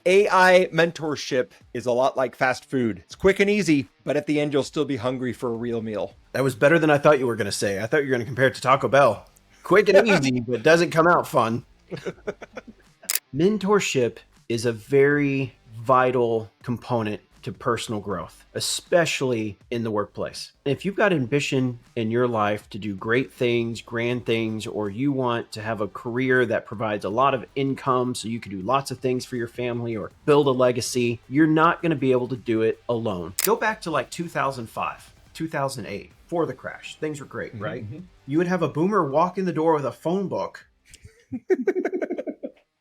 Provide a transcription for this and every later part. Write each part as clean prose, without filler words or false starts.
AI mentorship is a lot like fast food. It's quick and easy, but at the end, you'll still be hungry for a real meal. That was better than I thought you were going to say. I thought you were going to compare it to Taco Bell. Quick and easy, but doesn't come out fun. Mentorship is a very vital component to personal growth, especially in the workplace. If you've got ambition in your life to do great things, grand things, or you want to have a career that provides a lot of income so you can do lots of things for your family or build a legacy, you're not going to be able to do it alone. Go back to like 2005, 2008, before the crash. Things were great, right? You would have a boomer walk in the door with a phone book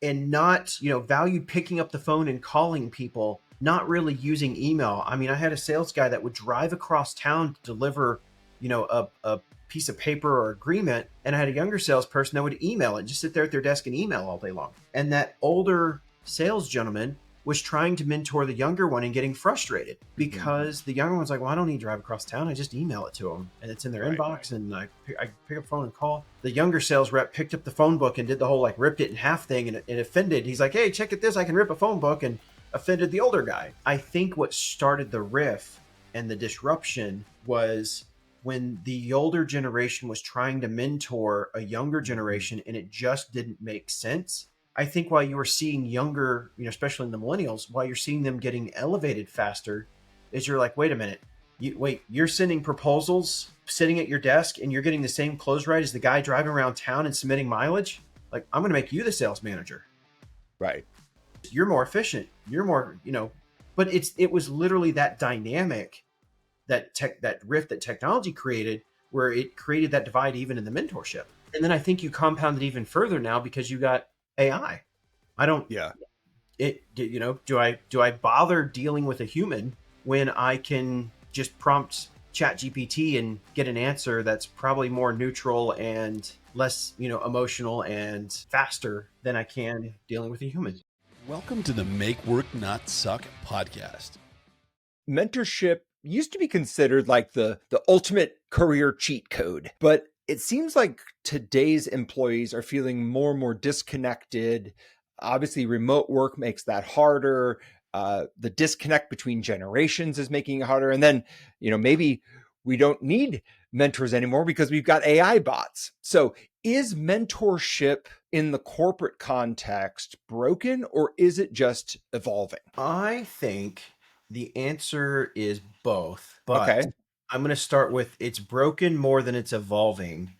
and not, value picking up the phone and calling people, not really using email. I mean, I had a sales guy that would drive across town to deliver, a piece of paper or agreement. And I had a younger salesperson that would email it, just sit there at their desk and email all day long. And that older sales gentleman was trying to mentor the younger one and getting frustrated because the younger one's like, well, I don't need to drive across town. I just email it to them and it's in their inbox and I pick up the phone and call. The younger sales rep picked up the phone book and did the whole ripped it in half thing and it offended. He's like, hey, check it this. I can rip a phone book, and offended the older guy. I think what started the riff and the disruption was when the older generation was trying to mentor a younger generation and it just didn't make sense. I think while you were seeing younger, especially in the millennials, while you're seeing them getting elevated faster, is you're like, wait a minute, you're sending proposals, sitting at your desk, and you're getting the same close rate as the guy driving around town and submitting mileage? Like, I'm going to make you the sales manager. Right. You're more efficient. You're more, but it was literally that dynamic, that rift that technology created, where it created that divide even in the mentorship. And then I think you compound it even further now because you got AI. Do I bother dealing with a human when I can just prompt ChatGPT and get an answer that's probably more neutral and less, emotional and faster than I can dealing with a human? Welcome to the Make Work Not Suck podcast. Mentorship used to be considered like the ultimate career cheat code, but it seems like today's employees are feeling more and more disconnected. Obviously, remote work makes that harder. The disconnect between generations is making it harder. And then, maybe we don't need mentors anymore because we've got AI bots. So is mentorship in the corporate context broken, or is it just evolving? I think the answer is both, but Okay. I'm going to start with it's broken more than it's evolving,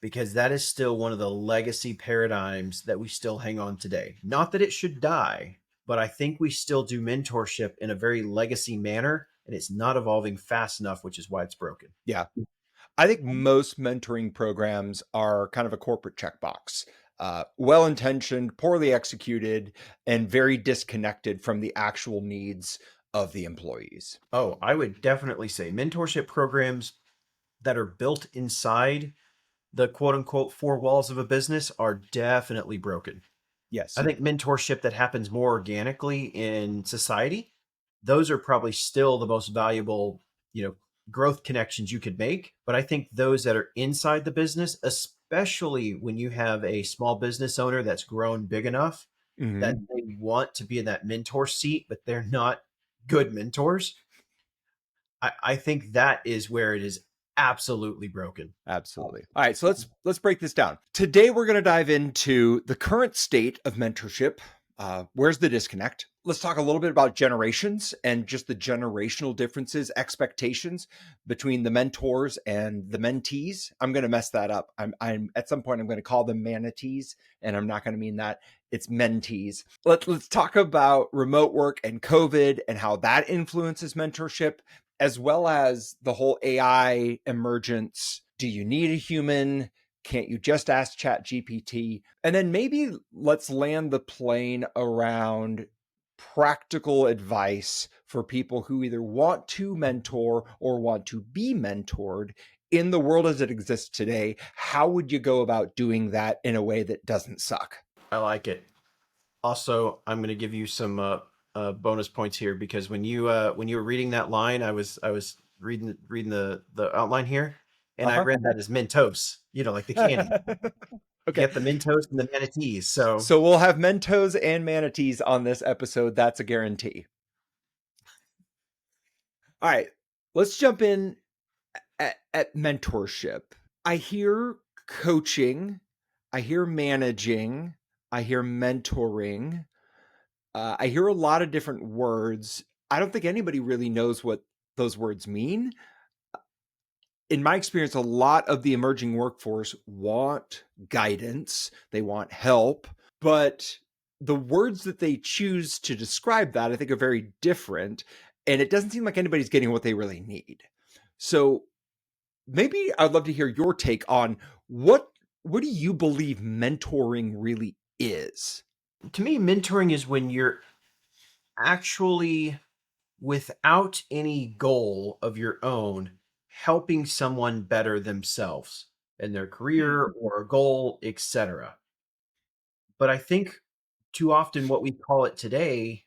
because that is still one of the legacy paradigms that we still hang on today. Not that it should die, but I think we still do mentorship in a very legacy manner, and it's not evolving fast enough, which is why it's broken. Yeah. I think most mentoring programs are kind of a corporate checkbox, well-intentioned, poorly executed, and very disconnected from the actual needs of the employees. Oh, I would definitely say mentorship programs that are built inside the quote unquote four walls of a business are definitely broken. Yes. I think mentorship that happens more organically in society, those are probably still the most valuable, growth connections you could make. But I think those that are inside the business, especially when you have a small business owner that's grown big enough that they want to be in that mentor seat, but they're not good mentors. I think that is where it is absolutely broken. Absolutely. All right, so let's break this down. Today we're going to dive into the current state of mentorship. Where's the disconnect? Let's talk a little bit about generations and just the generational differences, expectations between the mentors and the mentees. I'm going to mess that up. I'm at some point I'm going to call them manatees, and I'm not going to mean that. It's mentees. Let's talk about remote work and COVID and how that influences mentorship, as well as the whole AI emergence. Do you need a human? Can't you just ask ChatGPT? And then maybe let's land the plane around practical advice for people who either want to mentor or want to be mentored in the world as it exists today. How would you go about doing that in a way that doesn't suck? I like it. Also, I'm going to give you some bonus points here, because when you were reading that line, I was reading the outline here, and I read that as Mentos, like the candy. Okay. Get the Mentos and the manatees. So So we'll have Mentos and manatees on this episode. That's a guarantee. All right. Let's jump in at mentorship. I hear coaching, I hear managing, I hear mentoring. I hear a lot of different words. I don't think anybody really knows what those words mean. In my experience, a lot of the emerging workforce want guidance, they want help, but the words that they choose to describe that, I think, are very different. And it doesn't seem like anybody's getting what they really need. So maybe I'd love to hear your take on what do you believe mentoring really is? to me, mentoring is when you're actually, without any goal of your own, helping someone better themselves in their career or a goal, etc. But I think too often what we call it today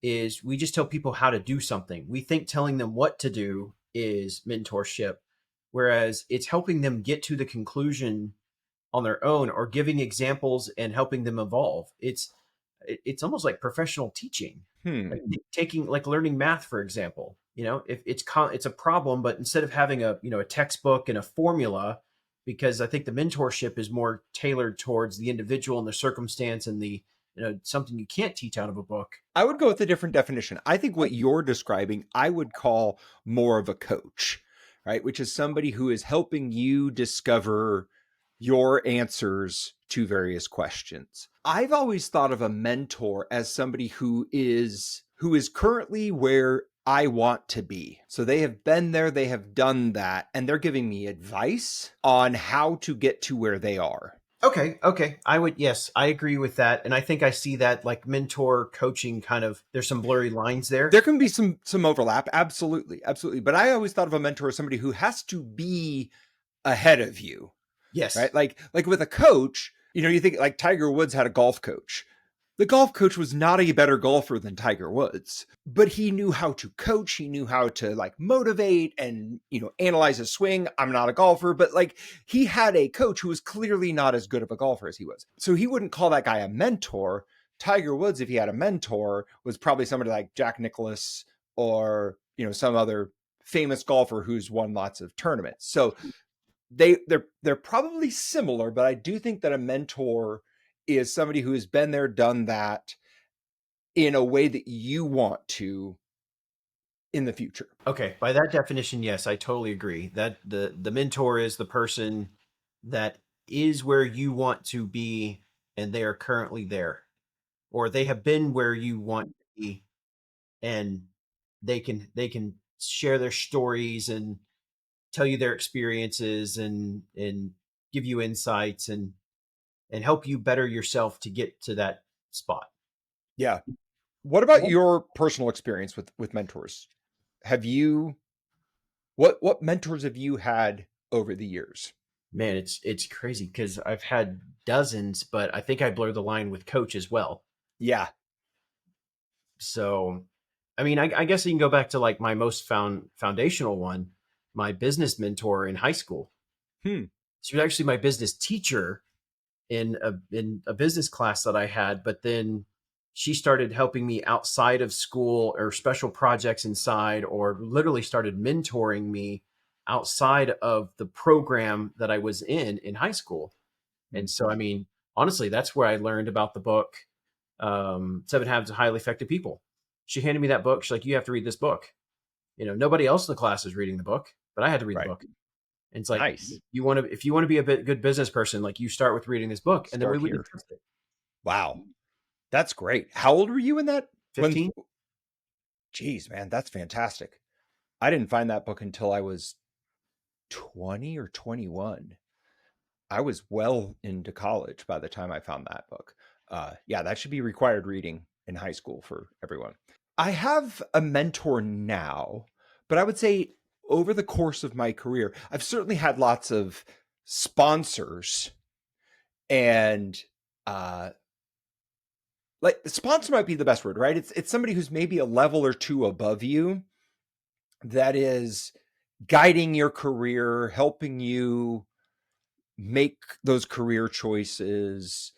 is we just tell people how to do something. We think telling them what to do is mentorship, whereas it's helping them get to the conclusion on their own or giving examples and helping them evolve. It's almost like professional teaching. Hmm. Like taking, like learning math, for example. If it's a problem, but instead of having a textbook and a formula, because I think the mentorship is more tailored towards the individual and the circumstance and the something you can't teach out of a book. I would go with a different definition. I think what you're describing, I would call more of a coach, right? Which is somebody who is helping you discover your answers to various questions. I've always thought of a mentor as somebody who is currently where I want to be. So they have been there, they have done that, and they're giving me advice on how to get to where they are. Okay. Yes, I agree with that. And I think I see that like mentor coaching kind of, there's some blurry lines there. There can be some overlap, absolutely, absolutely. But I always thought of a mentor as somebody who has to be ahead of you, Yes. right? Like with a coach, you think like Tiger Woods had a golf coach. The golf coach was not a better golfer than Tiger Woods, but he knew how to coach. He knew how to like motivate and, analyze a swing. I'm not a golfer, but like he had a coach who was clearly not as good of a golfer as he was. So he wouldn't call that guy a mentor. Tiger Woods, if he had a mentor, was probably somebody like Jack Nicklaus or, some other famous golfer who's won lots of tournaments. So they're probably similar, but I do think that a mentor is somebody who has been there, done that in a way that you want to in the future. Okay, by that definition, yes, I totally agree. That the mentor is the person that is where you want to be and they are currently there. Or they have been where you want to be and they can share their stories and tell you their experiences and give you insights and help you better yourself to get to that spot. Yeah. What about your personal experience with mentors? Have you what mentors have you had over the years? Man, it's crazy because I've had dozens, but I think I blur the line with coach as well. Yeah. So, I mean, I guess you can go back to like my most foundational one, my business mentor in high school. Hmm. She was actually my business teacher in a business class that I had, but then she started helping me outside of school or special projects inside, or literally started mentoring me outside of the program that I was in high school. And so, I mean, honestly, that's where I learned about the book, Seven Habits of Highly Effective People. She handed me that book. She's like, you have to read this book. Nobody else in the class is reading the book, but I had to read the Right. book. And it's like, Nice. if you want to be a good business person, like you start with reading this book, and then we Start would here. discuss it. Wow. That's great. How old were you in that? 15. Geez, man, that's fantastic. I didn't find that book until I was 20 or 21. I was well into college by the time I found that book. Yeah, that should be required reading in high school for everyone. I have a mentor now, but I would say over the course of my career, I've certainly had lots of sponsors and like sponsor might be the best word, right? It's somebody who's maybe a level or two above you that is guiding your career, helping you make those career choices,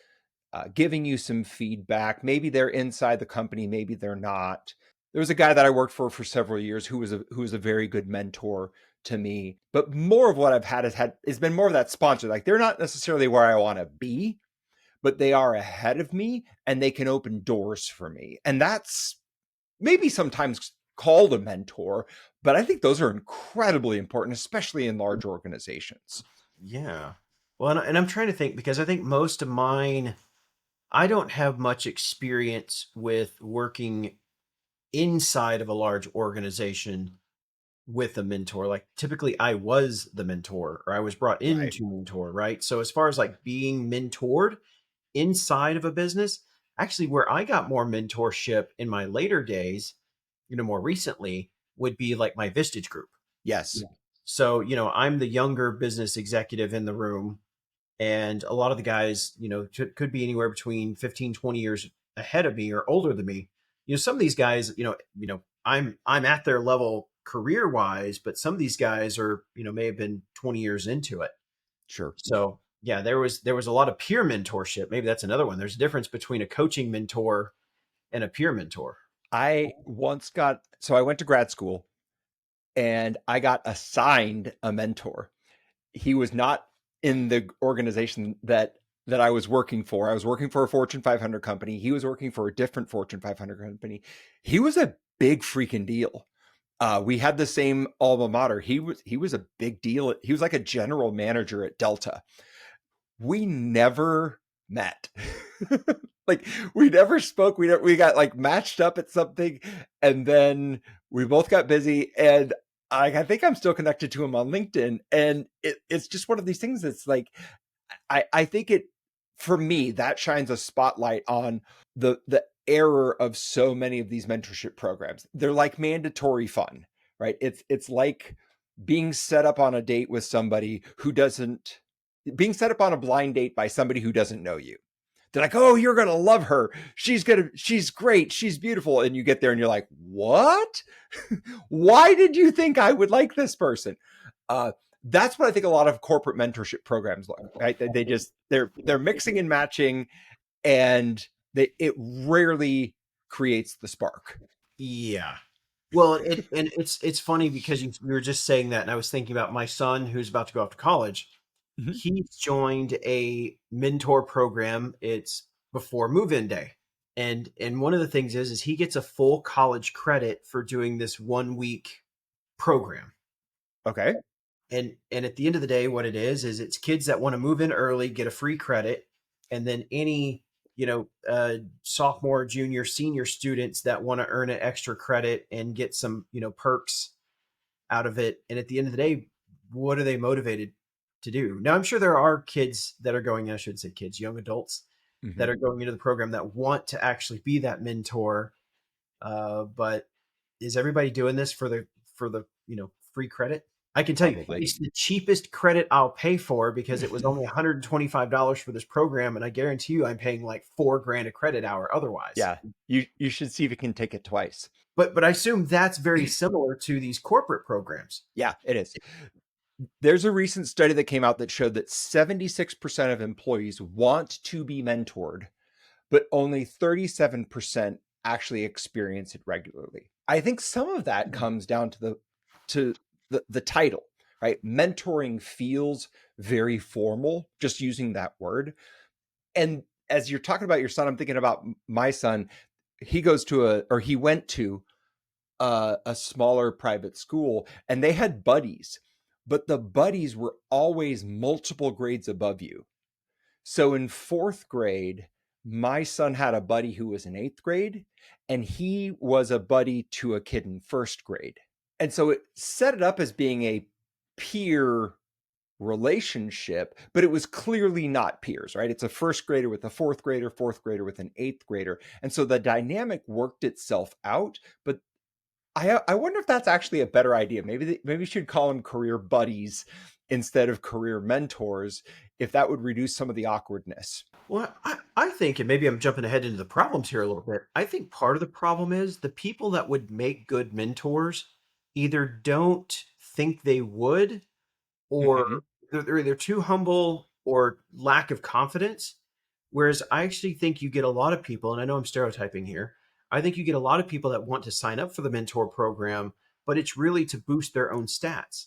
giving you some feedback. Maybe they're inside the company, maybe they're not. There was a guy that I worked for several years who was a very good mentor to me. But more of what I've had has been more of that sponsor. Like they're not necessarily where I want to be, but they are ahead of me and they can open doors for me. And that's maybe sometimes called a mentor, but I think those are incredibly important, especially in large organizations. Yeah. Well, and I'm trying to think because I think most of mine, I don't have much experience with working inside of a large organization with a mentor. Like typically I was the mentor or I was brought in Right. to mentor, right? So as far as like being mentored inside of a business, actually where I got more mentorship in my later days, more recently would be like my Vistage group. Yes. So, I'm the younger business executive in the room, and a lot of the guys, could be anywhere between 15, 20 years ahead of me or older than me. Some of these guys, I'm at their level career wise, but some of these guys are, may have been 20 years into it. Sure. So yeah, there was a lot of peer mentorship. Maybe that's another one. There's a difference between a coaching mentor and a peer mentor. I once got, so I went to grad school and I got assigned a mentor. He was not in the organization that I was working for. I was working for a Fortune 500 company. He was working for a different Fortune 500 company. He was a big freaking deal. We had the same alma mater. He was a big deal. He was like a general manager at Delta. We never met. Like we never spoke. We got like matched up at something, and then we both got busy. And I think I'm still connected to him on LinkedIn. And it's just one of these things that's like I think it, for me, that shines a spotlight on the error of so many of these mentorship programs. They're like mandatory fun, right? It's like being set up on a date with somebody who doesn't being set up on a blind date by somebody who doesn't know you. They're like, oh, you're gonna love her. She's great, she's beautiful. And you get there and you're like, what? Why did you think I would like this person? Uh, that's what I think a lot of corporate mentorship programs like. Right? They're mixing and matching, and it rarely creates the spark. Yeah. Well, it's funny because you were just saying that, and I was thinking about my son who's about to go off to college. Mhm. He's joined a mentor program. It's before move-in day, and one of the things is he gets a full college credit for doing this 1 week program. Okay. And at the end of the day, what it is it's kids that want to move in early get a free credit, and then any sophomore, junior, senior students that want to earn an extra credit and get some perks out of it. And at the end of the day, what are they motivated to do? Now, I'm sure there are kids that are going, I should say kids, young adults Mhm. that are going into the program that want to actually be that mentor. But is everybody doing this for the free credit? I can tell you, Probably. it's the cheapest credit I'll pay for because it was only $125 for this program, and I guarantee you, I'm paying like $4,000 a credit hour otherwise. Yeah. You should see if you can take it twice. But I assume that's very similar to these corporate programs. Yeah, it is. There's a recent study that came out that showed that 76% of employees want to be mentored, but only 37% actually experience it regularly. I think some of that comes down to the title, right? Mentoring feels very formal, just using that word. And as you're talking about your son, I'm thinking about my son. He went to a smaller private school, and they had buddies, but the buddies were always multiple grades above you. So in fourth grade, my son had a buddy who was in eighth grade, and he was a buddy to a kid in first grade. And so it set it up as being a peer relationship, but it was clearly not peers, right? It's a first grader with a fourth grader with an eighth grader. And so the dynamic worked itself out, but I wonder if that's actually a better idea. Maybe you should call them career buddies instead of career mentors, if that would reduce some of the awkwardness. Well, I think, and maybe I'm jumping ahead into the problems here a little bit. I think part of the problem is the people that would make good mentors either don't think they would, or Mhm. they're either too humble or lack of confidence. Whereas I actually think you get a lot of people, and I know I'm stereotyping here, I think you get a lot of people that want to sign up for the mentor program, but it's really to boost their own stats.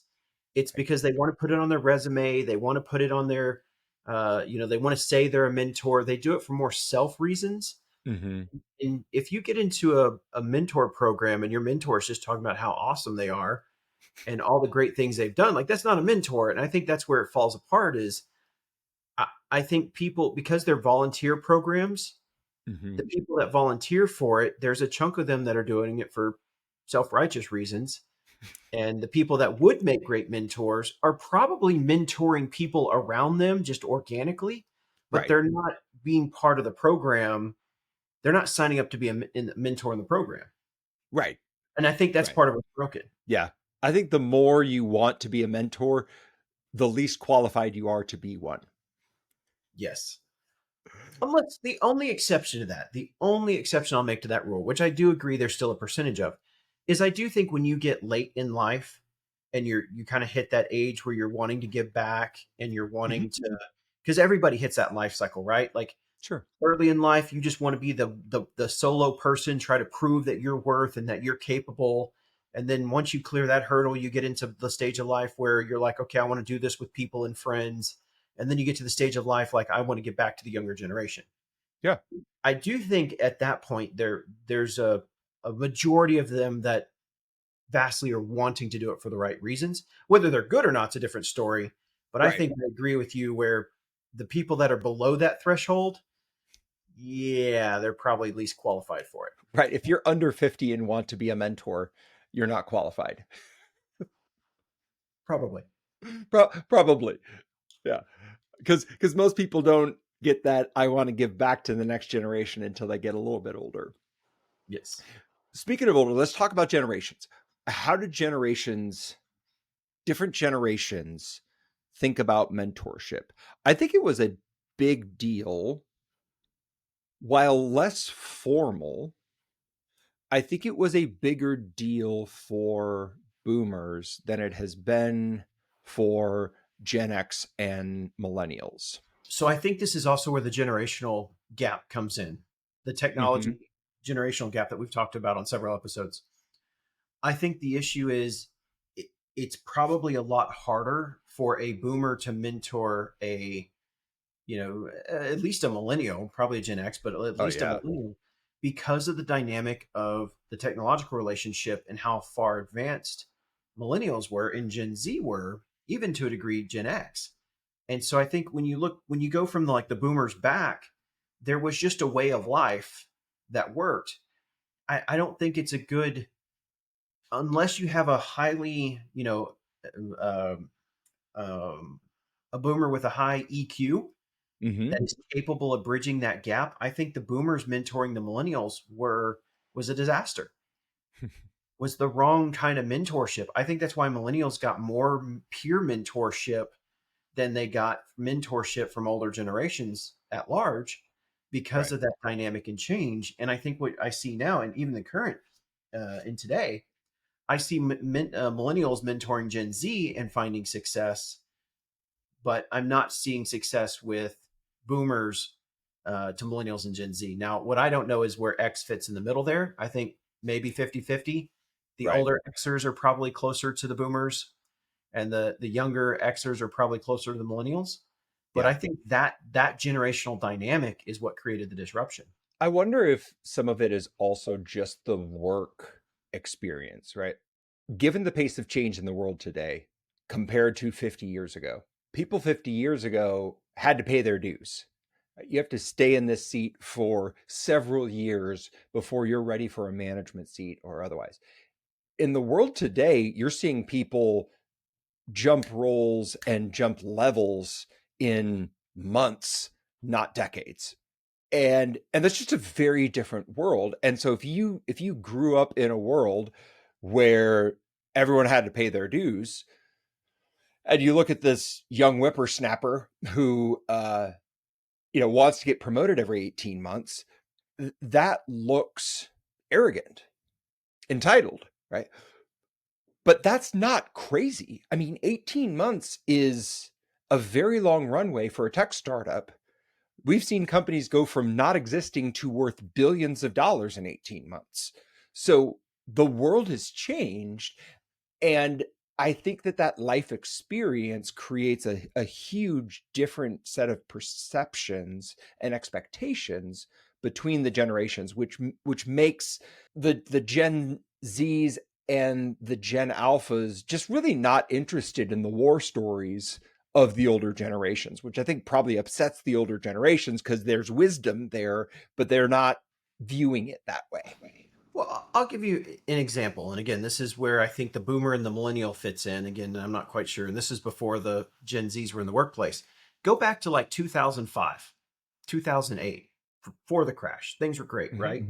It's Right. because they want to put it on their resume, they want to put it on their, they want to say they're a mentor. They do it for more self reasons. Mm-hmm. And if you get into a mentor program and your mentor is just talking about how awesome they are and all the great things they've done, like that's not a mentor. And I think that's where it falls apart is I think people, because they're volunteer programs, Mm-hmm. the people that volunteer for it, there's a chunk of them that are doing it for self-righteous reasons. And the people that would make great mentors are probably mentoring people around them just organically, but Right. they're not being part of the program. They're not signing up to be a mentor in the program. Right. And I think that's Right. part of what's broken. Yeah. I think the more you want to be a mentor, the least qualified you are to be one. Yes. Unless the only exception to that, the only exception I'll make to that rule, which I do agree there's still a percentage of, is I do think when you get late in life and you kind of hit that age where you're wanting to give back and you're Mm-hmm. wanting to, because everybody hits that life cycle, right? Like Sure. early in life, you just want to be the solo person, try to prove that you're worth and that you're capable. And then once you clear that hurdle, you get into the stage of life where you're like, okay, I want to do this with people and friends. And then you get to the stage of life like I want to get back to the younger generation. Yeah. I do think at that point there's a majority of them that vastly are wanting to do it for the right reasons. Whether they're good or not is a different story. But I Right. think I agree with you where the people that are below that threshold, yeah, they're probably least qualified for it. Right. If you're under 50 and want to be a mentor, you're not qualified. Probably. Probably. Yeah. Because most people don't get that I want to give back to the next generation until they get a little bit older. Yes. Speaking of older, let's talk about generations. How did different generations, think about mentorship? I think it was a big deal. While less formal, I think it was a bigger deal for boomers than it has been for Gen X and millennials. So I think this is also where the generational gap comes in. The Mm-hmm. technology generational gap that we've talked about on several episodes. I think the issue is it's probably a lot harder for a boomer to mentor a, at least a millennial, probably a Gen X, but at Oh, least a yeah. millennial, because of the dynamic of the technological relationship and how far advanced millennials were and Gen Z were, even to a degree, Gen X. And so I think when you go from the boomers back, there was just a way of life that worked. I don't think it's a good, unless you have a highly, um, um, a boomer with a high EQ Mm-hmm. that is capable of bridging that gap. I think the boomers mentoring the millennials was a disaster. Was the wrong kind of mentorship. I think that's why millennials got more peer mentorship than they got mentorship from older generations at large because Right. of that dynamic and change. And I think what I see now, and even the current in today, I see millennials mentoring Gen Z and finding success, but I'm not seeing success with boomers to millennials and Gen Z. Now, what I don't know is where X fits in the middle there. I think maybe 50-50. The Right. older Xers are probably closer to the boomers, and the younger Xers are probably closer to the millennials. But Yeah. I think that generational dynamic is what created the disruption. I wonder if some of it is also just the work experience, right? Given the pace of change in the world today compared to 50 years ago, people 50 years ago had to pay their dues. You have to stay in this seat for several years before you're ready for a management seat or otherwise. In the world today, you're seeing people jump roles and jump levels in months, not decades. And that's just a very different world. And so if you grew up in a world where everyone had to pay their dues, and you look at this young whippersnapper who wants to get promoted every 18 months, that looks arrogant, entitled, right? But that's not crazy. I mean, 18 months is a very long runway for a tech startup. We've seen companies go from not existing to worth billions of dollars in 18 months. So the world has changed. And I think that life experience creates a huge different set of perceptions and expectations between the generations, which makes the Gen Zs and the Gen Alphas just really not interested in the war stories of the older generations, which I think probably upsets the older generations because there's wisdom there, but they're not viewing it that way. Well, I'll give you an example. And again, this is where I think the boomer and the millennial fits in. Again, I'm not quite sure. And this is before the Gen Zs were in the workplace. Go back to like 2005, 2008, before the crash. Things were great, Mhm. right?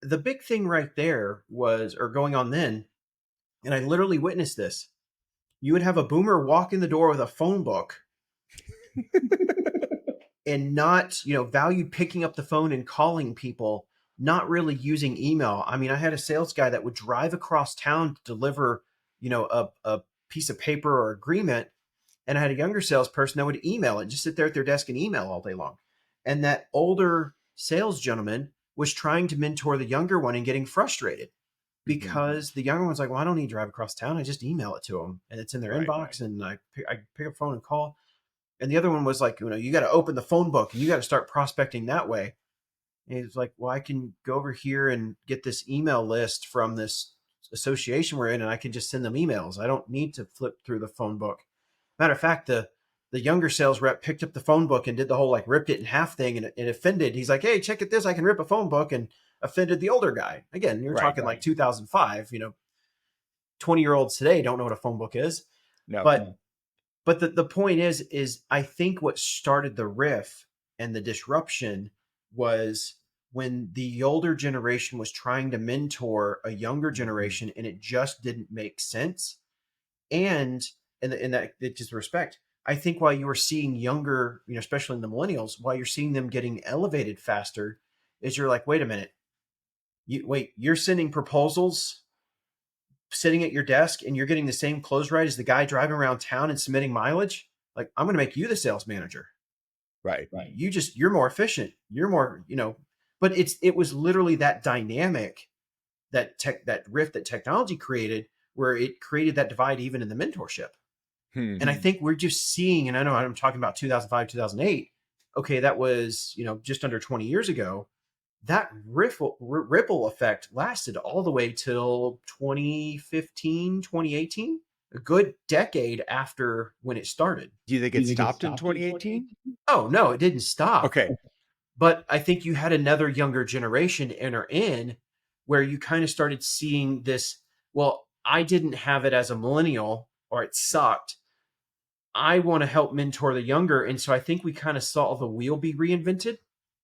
The big thing right there was, or going on then, and I literally witnessed this. You would have a boomer walk in the door with a phone book and not, value picking up the phone and calling people, not really using email. I mean, I had a sales guy that would drive across town to deliver, a piece of paper or agreement. And I had a younger salesperson that would email it, just sit there at their desk and email all day long. And that older sales gentleman was trying to mentor the younger one and getting frustrated because the younger one's like, well, I don't need to drive across town. I just email it to them and it's in their Right. inbox and I pick up the phone and call. And the other one was like, you got to open the phone book and you got to start prospecting that way. And he's like, well, I can go over here and get this email list from this association we're in and I can just send them emails. I don't need to flip through the phone book. Matter of fact, the younger sales rep picked up the phone book and did the whole like ripped it in half thing and it offended. He's like, hey, check at this. I can rip a phone book, and offended the older guy. Again, you're talking like 2005, 20-year-olds today don't know what a phone book is. No. But the point is I think what started the riff and the disruption was when the older generation was trying to mentor a younger generation and it just didn't make sense. And in that just respect, I think while you were seeing younger, especially in the millennials, while you're seeing them getting elevated faster, is you're like, wait a minute, you're sending proposals sitting at your desk and you're getting the same close rate as the guy driving around town and submitting mileage. Like, I'm going to make you the sales manager. Right. You're more efficient. You're more, but it was literally that dynamic, that rift that technology created, where it created that divide even in the mentorship. And I think we're just seeing, and I know I'm talking about 2005, 2008. Okay. That was, just under 20 years ago. That ripple effect lasted all the way till 2015, 2018, a good decade after when it started. Do you think it stopped in 2018? Oh, no, it didn't stop. Okay. But I think you had another younger generation enter in where you kind of started seeing this. Well, I didn't have it as a millennial, or it sucked. I want to help mentor the younger. And so I think we kind of saw the wheel be reinvented.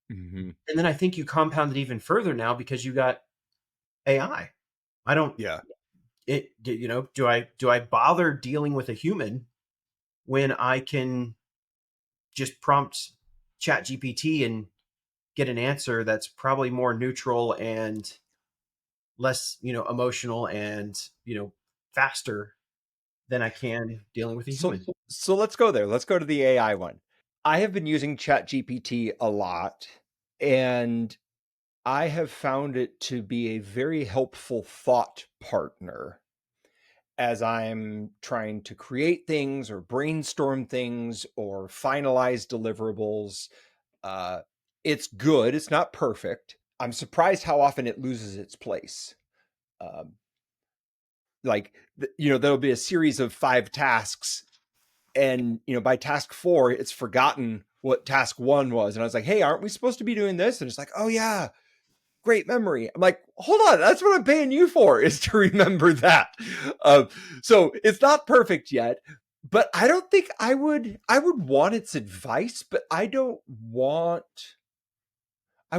Mm-hmm. And then I think you compound it even further now because you got AI. I don't, Yeah. do I bother dealing with a human when I can just prompt Chat GPT and get an answer that's probably more neutral and less, emotional and, faster than I can dealing with a human. So let's go there. Let's go to the AI one. I have been using ChatGPT a lot, and I have found it to be a very helpful thought partner as I'm trying to create things or brainstorm things or finalize deliverables. It's good. It's not perfect. I'm surprised how often it loses its place. Um, there'll be a series of 5 tasks, and by task 4 it's forgotten what task 1 was, and I was like, hey, aren't we supposed to be doing this? And it's like, oh yeah, great memory. I'm like, hold on, that's what I'm paying you for, is to remember that. So it's not perfect yet, but I don't think I would want its advice, but I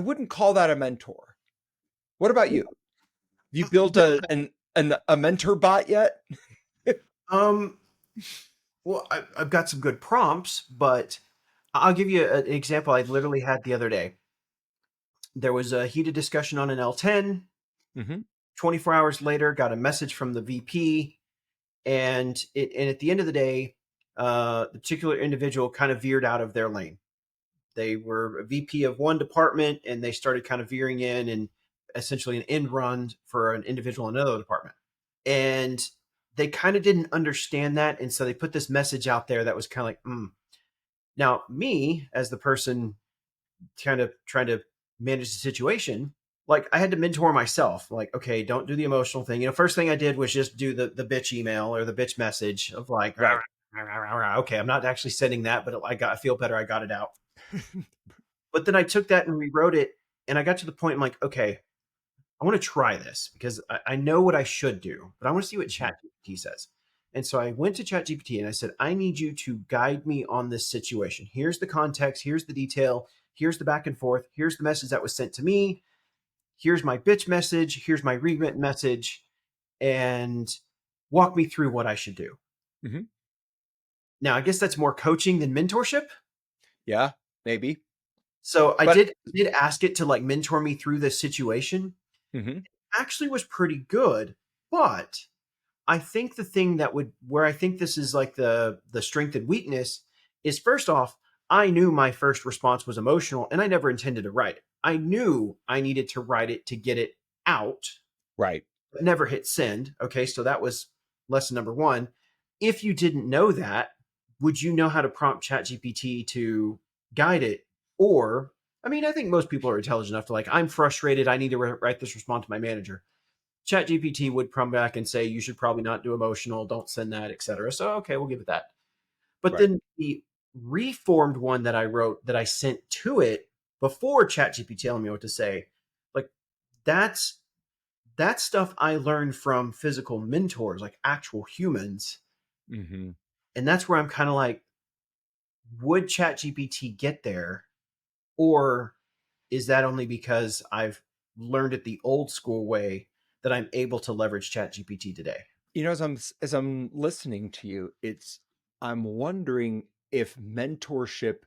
wouldn't call that a mentor. What about you? You built a mentor bot yet? Well, I've got some good prompts, but I'll give you an example I literally had the other day. There was a heated discussion on an L10. 24 hours later, got a message from the VP. And at the end of the day, the particular individual kind of veered out of their lane. They were a VP of one department and they started kind of veering in and essentially an end run for an individual in another department. And they kind of didn't understand that. And so they put this message out there that was kind of like, Now, me as the person kind of trying to manage the situation, like I had to mentor myself. Like, okay, don't do the emotional thing. First thing I did was just do the bitch email or the bitch message of like, Right. okay, I'm not actually sending that, but I feel better. I got it out. But then I took that and rewrote it, and I got to the point I'm like, okay, I want to try this because I know what I should do, but I want to see what ChatGPT says. And so I went to ChatGPT and I said, I need you to guide me on this situation. Here's the context. Here's the detail. Here's the back and forth. Here's the message that was sent to me. Here's my bitch message. Here's my rewritten message. And walk me through what I should do. Mm-hmm. Now, I guess that's more coaching than mentorship. Yeah, maybe. So I did ask it to like mentor me through this situation. Mm-hmm. Actually was pretty good, but I think the thing where I think this is like the strength and weakness is, first off, I knew my first response was emotional and I never intended to write it. I knew I needed to write it to get it out. Right. But never hit send. Okay, so that was lesson number one. If you didn't know that, would you know how to prompt ChatGPT to guide it? Or, I mean, I think most people are intelligent enough to like, I'm frustrated. I need to write this response to my manager. ChatGPT would come back and say, you should probably not do emotional, don't send that, etc. So, okay, we'll give it that. But then the reformed one that I wrote that I sent to it before ChatGPT telling me what to say, like that's stuff I learned from physical mentors, like actual humans. Mm-hmm. And that's where I'm kind of like, would ChatGPT get there? Or is that only because I've learned it the old school way that I'm able to leverage ChatGPT today? As I'm listening to you, I'm wondering if mentorship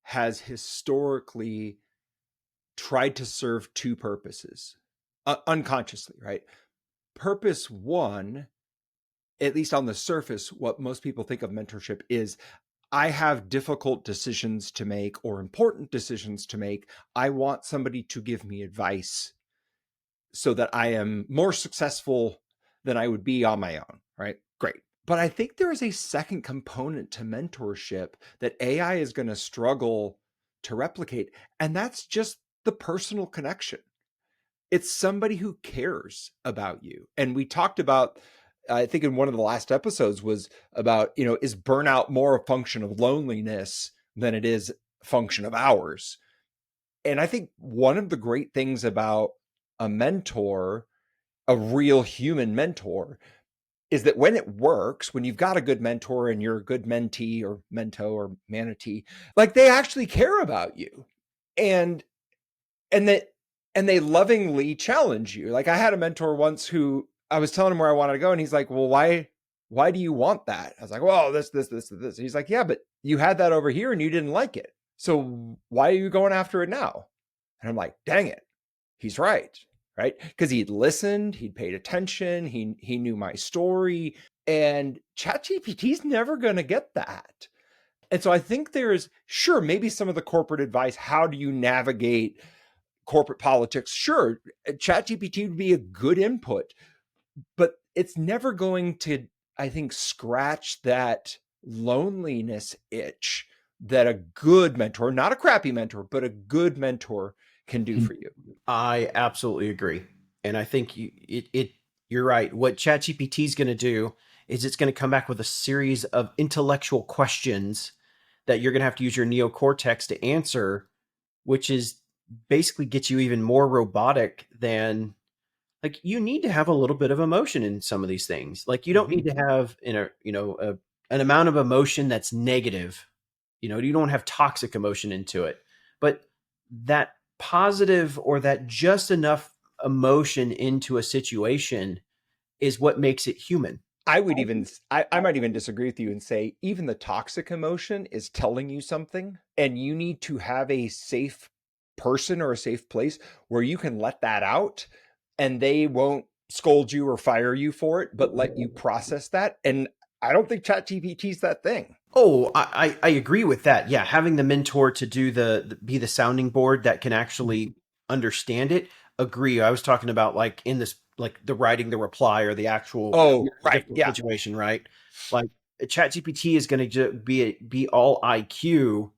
has historically tried to serve two purposes, unconsciously, right? Purpose one, at least on the surface, what most people think of mentorship is, I have difficult decisions to make or important decisions to make. I want somebody to give me advice so that I am more successful than I would be on my own, right? Great. But I think there is a second component to mentorship that AI is going to struggle to replicate, and that's just the personal connection. It's somebody who cares about you. And we talked about, I think in one of the last episodes was about, is burnout more a function of loneliness than it is a function of hours? And I think one of the great things about a mentor, a real human mentor, is that when it works, when you've got a good mentor and you're a good mentee or mento or manatee, like they actually care about you. And they lovingly challenge you. Like I had a mentor once who I was telling him where I wanted to go, and he's like, well, why do you want that? I was like, well, this. And he's like, yeah, but you had that over here and you didn't like it. So why are you going after it now? And I'm like, dang it. He's right. Right. Because he'd listened, he'd paid attention, he knew my story. And ChatGPT's never going to get that. And so I think there's, sure, maybe some of the corporate advice, how do you navigate corporate politics? Sure, ChatGPT would be a good input, but it's never going to, I think, scratch that loneliness itch that a good mentor, not a crappy mentor, but a good mentor can do for you. I absolutely agree. And I think you're right. What ChatGPT is going to do is it's going to come back with a series of intellectual questions that you're going to have to use your neocortex to answer, which is basically get you even more robotic than, like, you need to have a little bit of emotion in some of these things. Like you don't need to have an amount of emotion that's negative. You don't have toxic emotion into it, but that positive or that just enough emotion into a situation is what makes it human. I might even disagree with you and say even the toxic emotion is telling you something, and you need to have a safe person or a safe place where you can let that out and they won't scold you or fire you for it, but let you process that. And I don't think ChatGPT is that thing. Oh, I agree with that. Yeah, having the mentor to do be the sounding board that can actually understand it. Agree. I was talking about like in this, like the writing the reply or the actual Oh, right. difficult Yeah. situation, right? Like ChatGPT is going to be all IQ,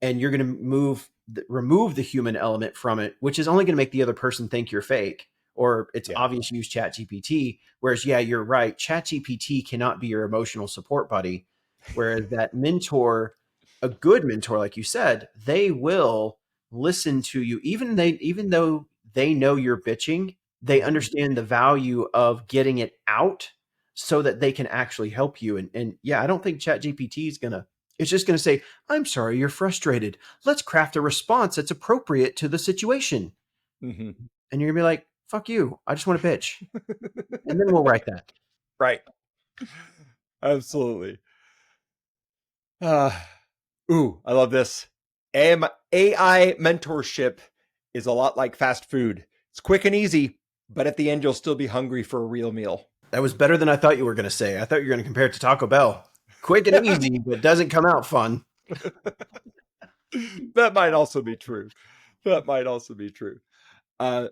and you're going to remove the human element from it, which is only going to make the other person think you're fake or it's Yeah. obvious you use ChatGPT. Whereas, yeah, you're right. ChatGPT cannot be your emotional support buddy. Whereas that mentor, a good mentor, like you said, they will listen to you, even though they know you're bitching, they understand the value of getting it out so that they can actually help you. And yeah, I don't think ChatGPT is gonna. It's just gonna say, "I'm sorry, you're frustrated. Let's craft a response that's appropriate to the situation." Mm-hmm. And you're gonna be like, "Fuck you! I just want to bitch," and then we'll write that. Right. Absolutely. Uh, I love this. AI mentorship is a lot like fast food. It's quick and easy, but at the end, you'll still be hungry for a real meal. That was better than I thought you were gonna say. I thought you were gonna compare it to Taco Bell. Quick and easy, but doesn't come out fun. That might also be true. That might also be true.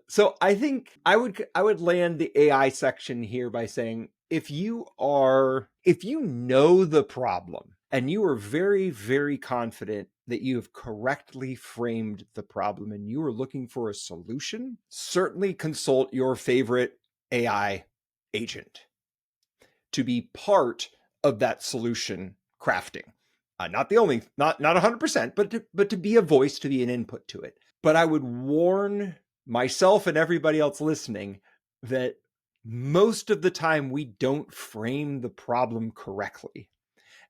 So I think I would land the AI section here by saying if you know the problem and you are very, very confident that you have correctly framed the problem and you are looking for a solution, certainly consult your favorite AI agent to be part of that solution crafting. Not the only, not 100%, but to be a voice, to be an input to it. But I would warn myself and everybody else listening that most of the time we don't frame the problem correctly.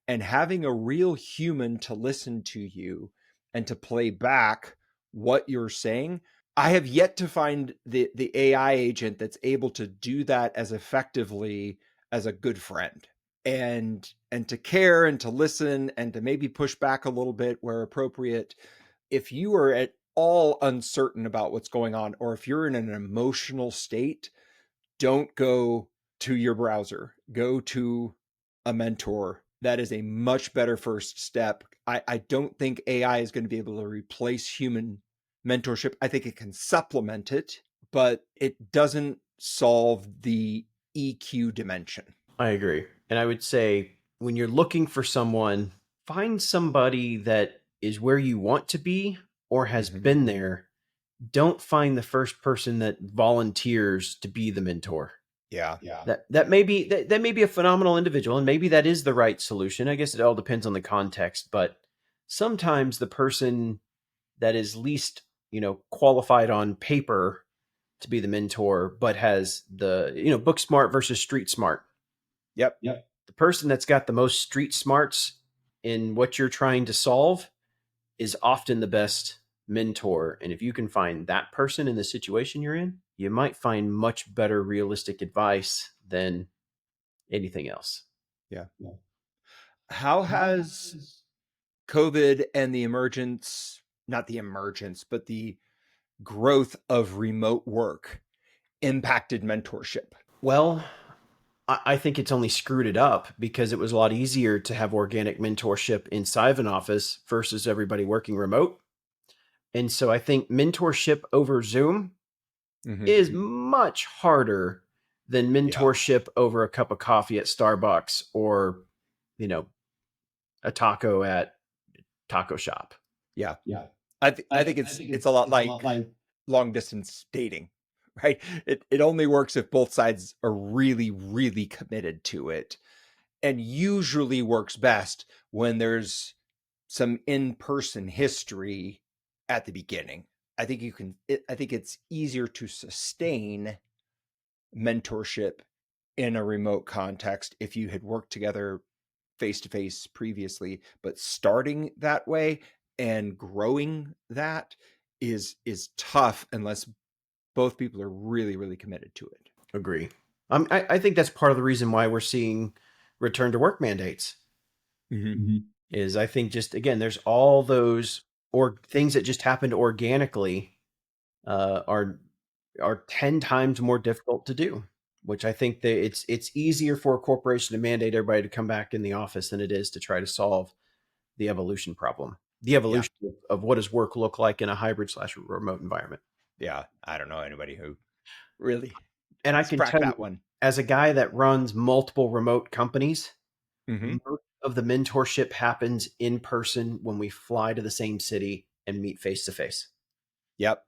And having a real human to listen to you and to play back what you're saying, I have yet to find the AI agent that's able to do that as effectively as a good friend and to care and to listen and to maybe push back a little bit where appropriate. If you are at all uncertain about what's going on, or if you're in an emotional state, don't go to your browser. Go to a mentor. That is a much better first step. I don't think AI is going to be able to replace human mentorship. I think it can supplement it, but it doesn't solve the EQ dimension. I agree. And I would say when you're looking for someone, find somebody that is where you want to be or has Mhm. been there. Don't find the first person that volunteers to be the mentor. Yeah. That may be that may be a phenomenal individual, and maybe that is the right solution. I guess it all depends on the context, but sometimes the person that is least, qualified on paper to be the mentor, but has the, book smart versus street smart. Yep. The person that's got the most street smarts in what you're trying to solve is often the best mentor. And if you can find that person in the situation you're in, you might find much better realistic advice than anything else. Yeah. How has COVID and the emergence, not the emergence, but the growth of remote work impacted mentorship? Well, I think it's only screwed it up because it was a lot easier to have organic mentorship inside of an office versus everybody working remote. And so I think mentorship over Zoom is much harder than mentorship over a cup of coffee at Starbucks or, a taco at taco shop. Yeah. I think it's a lot like long distance dating, right? It only works if both sides are really, really committed to it, and usually works best when there's some in-person history at the beginning. I think it's easier to sustain mentorship in a remote context if you had worked together face to face previously, but starting that way and growing that is tough unless both people are really, really committed to it. Agree. I think that's part of the reason why we're seeing return to work mandates. Is I think just again, there's all those or things that just happened organically are 10 times more difficult to do. which I think that it's easier for a corporation to mandate everybody to come back in the office than it is to try to solve the evolution problem, the Yeah. evolution of what does work look like in a hybrid/remote environment. Yeah. I don't know anybody who really And I can sprack tell that you, one. as a guy that runs multiple remote companies, Mm-hmm. most of the mentorship happens in person when we fly to the same city and meet face to face. Yep.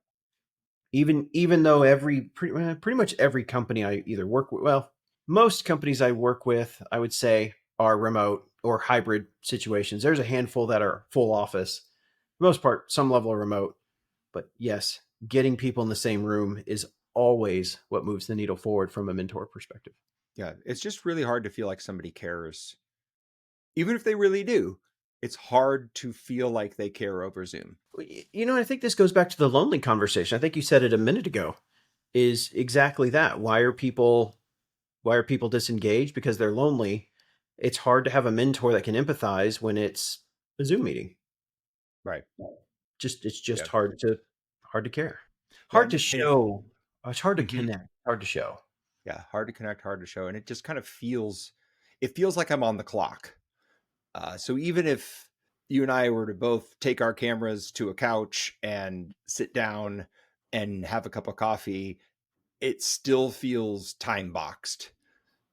Even though pretty much every company I either work with, well, most companies I work with, I would say, are remote or hybrid situations. There's a handful that are full office. For the most part, some level of remote. But yes, getting people in the same room is always what moves the needle forward from a mentor perspective. Yeah. It's just really hard to feel like somebody cares. Even if they really do, it's hard to feel like they care over Zoom. I think this goes back to the lonely conversation. I think you said it a minute ago, is exactly that. Why are people disengaged? Because they're lonely. It's hard to have a mentor that can empathize when it's a Zoom meeting. Right. It's just Yeah. hard to care. Yeah. Hard to And if, show. It's hard to Mhm. connect. Hard to show. Yeah, hard to connect, hard to show. And it just kind of it feels like I'm on the clock. So even if you and I were to both take our cameras to a couch and sit down and have a cup of coffee, it still feels time boxed.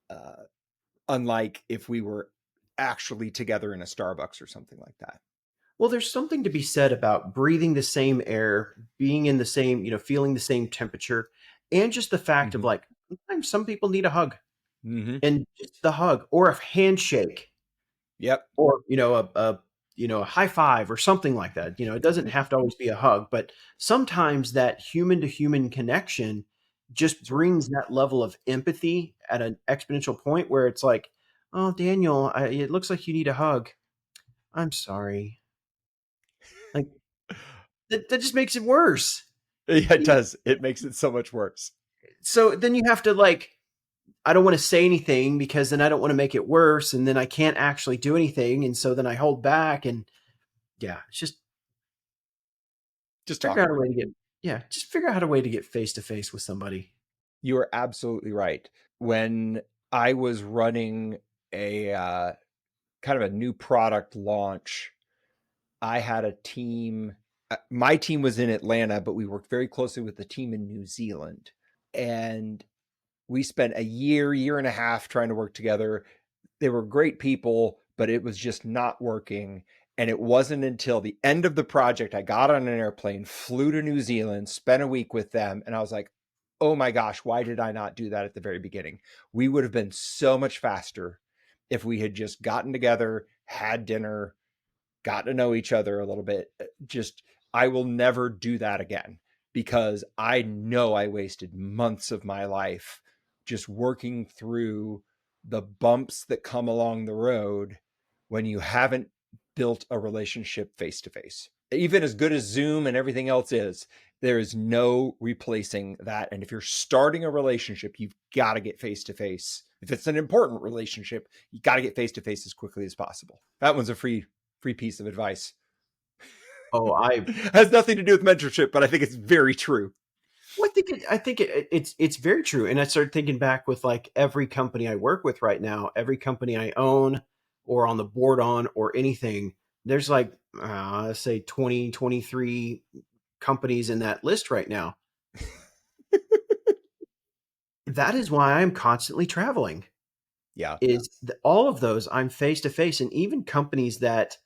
Uh, Unlike if we were actually together in a Starbucks or something like that. Well, there's something to be said about breathing the same air, being in the same, feeling the same temperature, and just the fact of Mm-hmm. like sometimes some people need a hug, Mm-hmm. and just the hug or a handshake Yep. or a high five or something like that. It doesn't have to always be a hug, but sometimes that human to human connection just That's right. brings that level of empathy at an exponential point where it's like, oh, Daniel, it looks like you need a hug. I'm sorry. Like that just makes it worse. Yeah, it does. It makes it so much worse. So then you have to I don't want to say anything because then I don't want to make it worse, and then I can't actually do anything, and so then I hold back, and yeah, it's just Just figure out a awkward. way to get just figure out a way to get face to face with somebody. You are absolutely right. When I was running a kind of a new product launch, I had a team. My team was in Atlanta, but we worked very closely with the team in New Zealand. And we spent a year and a half trying to work together. They were great people, but it was just not working. And it wasn't until the end of the project I got on an airplane, flew to New Zealand, spent a week with them, and I was like, oh my gosh, why did I not do that at the very beginning? We would have been so much faster if we had just gotten together, had dinner, got to know each other a little bit. Just, I will never do that again because I know I wasted months of my life just working through the bumps that come along the road when you haven't built a relationship face to face. Even as good as Zoom and everything else is, there is no replacing that. And if you're starting a relationship, you've got to get face to face. If it's an important relationship, you got to get face to face as quickly as possible. That one's a free piece of advice. Oh, Has nothing to do with mentorship, but I think it's very true. well, I think it's very true. And I started thinking back with like every company I work with right now, every company I own or on the board on or anything. There's like let's say 20, 23 companies in that list right now. That is why I'm constantly traveling. Yeah. All of those I'm face to face, and even companies that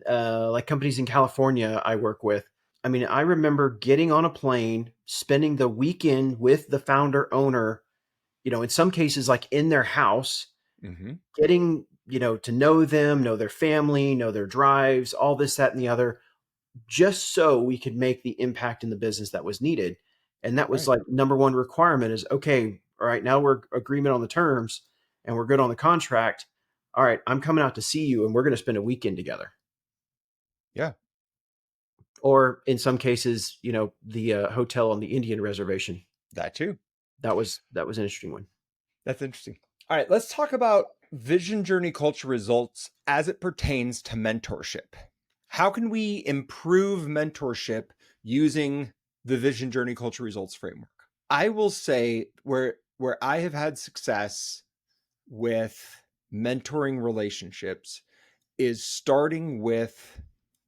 like companies in California I work with. I mean, I remember getting on a plane, spending the weekend with the founder owner, in some cases like in their house, Mm-hmm. getting, to know them, know their family, know their drives, all this, that, and the other, just so we could make the impact in the business that was needed. And that was Right. like number one requirement is, okay, all right, now we're agreement on the terms and we're good on the contract. All right, I'm coming out to see you and we're going to spend a weekend together. Yeah. Or in some cases, the hotel on the Indian reservation. That too. That was an interesting one. That's interesting. All right. Let's talk about vision journey culture results as it pertains to mentorship. How can we improve mentorship using the vision journey culture results framework? I will say where where I have had success with mentoring relationships is starting with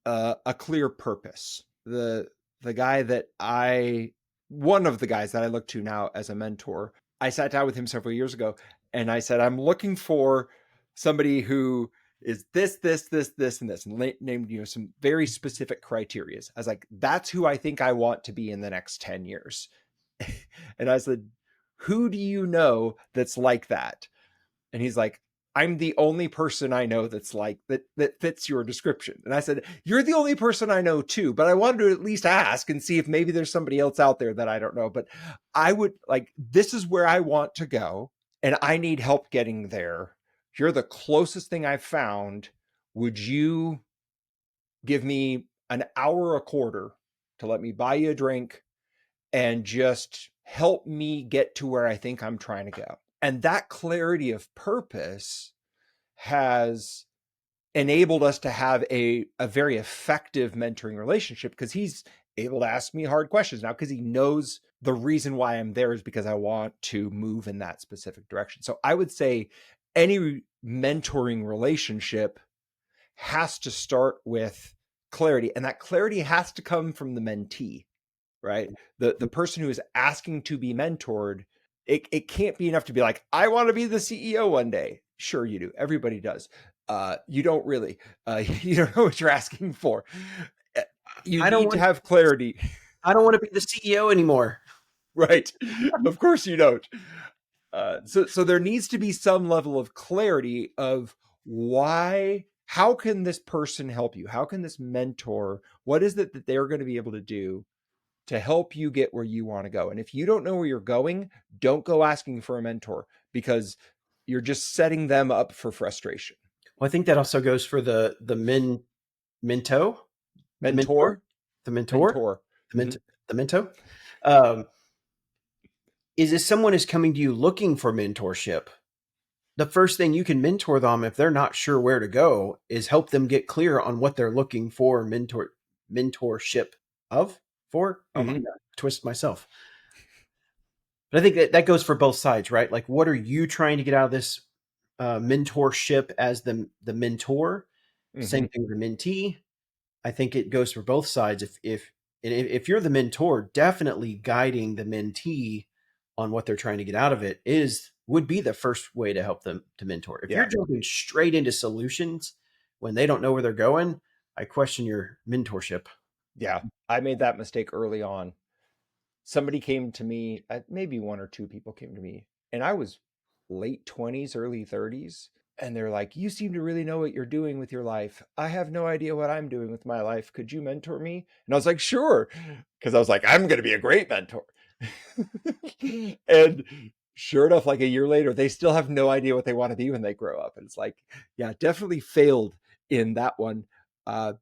a clear purpose. The guy that one of the guys that I look to now as a mentor, I sat down with him several years ago and I said, I'm looking for somebody who is this, this, this, this, and this, and named, some very specific criteria. I was like, that's who I think I want to be in the next 10 years. And I said, who do you know that's like that? And he's like, I'm the only person I know that's like that fits your description. And I said, you're the only person I know too, but I wanted to at least ask and see if maybe there's somebody else out there that I don't know. But I would like, this is where I want to go and I need help getting there. You're the closest thing I've found. Would you give me an hour a quarter to let me buy you a drink and just help me get to where I think I'm trying to go? And that clarity of purpose has enabled us to have a very effective mentoring relationship because he's able to ask me hard questions now because he knows the reason why I'm there is because I want to move in that specific direction. So I would say any mentoring relationship has to start with clarity, and that clarity has to come from the mentee, right? The person who is asking to be mentored, it can't be enough to be like, I want to be the CEO one day. Sure, you do. Everybody does. You don't really. You don't know what you're asking for. You need to have clarity. I don't want to be the CEO anymore. Right. Of course you don't. So there needs to be some level of clarity of how can this person help you? How can this mentor, what is it that they're going to be able to do to help you get where you want to go? And if you don't know where you're going, don't go asking for a mentor because you're just setting them up for frustration. Well, I think that also goes for the mento, Mentor. the mentor, Mentor. the mento. Is if someone is coming to you looking for mentorship, the first thing you can mentor them if they're not sure where to go is help them get clear on what they're looking for mentorship for. Oh my God, twist myself. But I think that goes for both sides, right? Like, what are you trying to get out of this mentorship as the mentor? Same thing with the mentee. I think it goes for both sides. If you're the mentor, definitely guiding the mentee on what they're trying to get out of it would be the first way to help them to mentor. If you're jumping straight into solutions when they don't know where they're going, I question your mentorship. Yeah, I made that mistake early on. Somebody came to me, maybe one or two people came to me, and I was late 20s, early 30s. And they're like, you seem to really know what you're doing with your life. I have no idea what I'm doing with my life. Could you mentor me? And I was like, sure. Because I was like, I'm going to be a great mentor. And sure enough, like a year later, they still have no idea what they want to be when they grow up. And it's like, yeah, definitely failed in that one. I